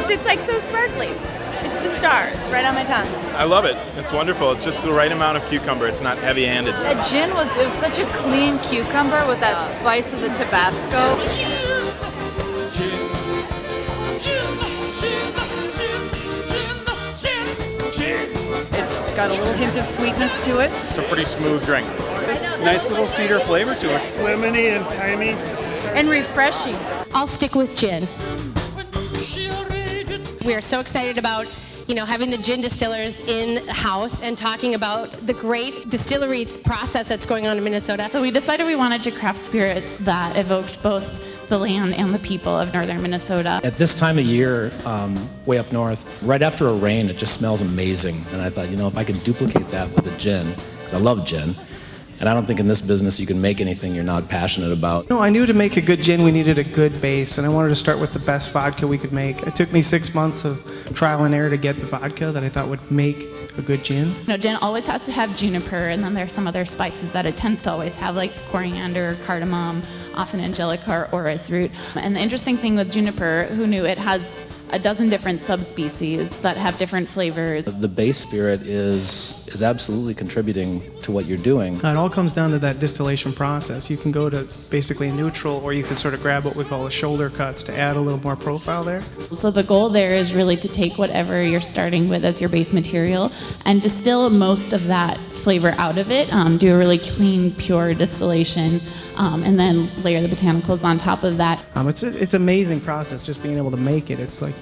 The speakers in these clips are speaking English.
It's like so sparkly. It's the stars right on my tongue. I love it. It's wonderful. It's just the right amount of cucumber. It's not heavy-handed. That gin was such a clean cucumber with that spice of the Tabasco. It's got a little hint of sweetness to it. It's a pretty smooth drink. Nice little cedar flavor to it. Lemony and tiny. And refreshing. I'll stick with gin. We are so excited about, having the gin distillers in house and talking about the great distillery process that's going on in Minnesota. So we decided we wanted to craft spirits that evoked both the land and the people of northern Minnesota. At this time of year, way up north, right after a rain, it just smells amazing. And I thought, if I can duplicate that with a gin, because I love gin, and I don't think in this business you can make anything you're not passionate about. No, I knew to make a good gin we needed a good base, and I wanted to start with the best vodka we could make. It took me 6 months of trial and error to get the vodka that I thought would make a good gin. Gin always has to have juniper, and then there's some other spices that it tends to always have, like coriander, cardamom, often angelica or orris root. And the interesting thing with juniper, who knew, it has a dozen different subspecies that have different flavors. The base spirit is absolutely contributing to what you're doing. It all comes down to that distillation process. You can go to basically neutral, or you can sort of grab what we call the shoulder cuts to add a little more profile there. So the goal there is really to take whatever you're starting with as your base material and distill most of that flavor out of it, do a really clean, pure distillation, and then layer the botanicals on top of that. It's an amazing process just being able to make it. It's like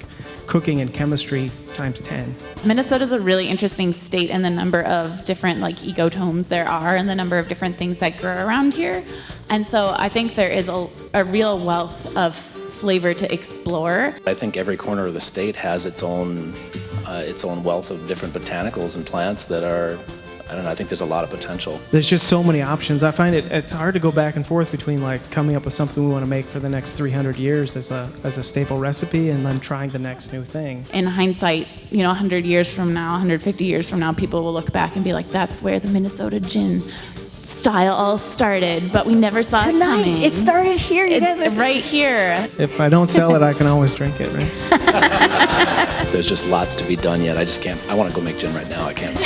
cooking and chemistry times 10. Minnesota's a really interesting state in the number of different ecotones there are and the number of different things that grow around here. And so I think there is a real wealth of flavor to explore. I think every corner of the state has its own wealth of different botanicals and plants that are, I think there's a lot of potential. There's just so many options. I find it's hard to go back and forth between coming up with something we want to make for the next 300 years as a staple recipe and then trying the next new thing. In hindsight, 100 years from now, 150 years from now, people will look back and be like, that's where the Minnesota gin style all started, but we never saw it coming. It started here. It's right here. If I don't sell it, I can always drink it, right? There's just lots to be done yet. I just can't. I want to go make gin right now. I can't.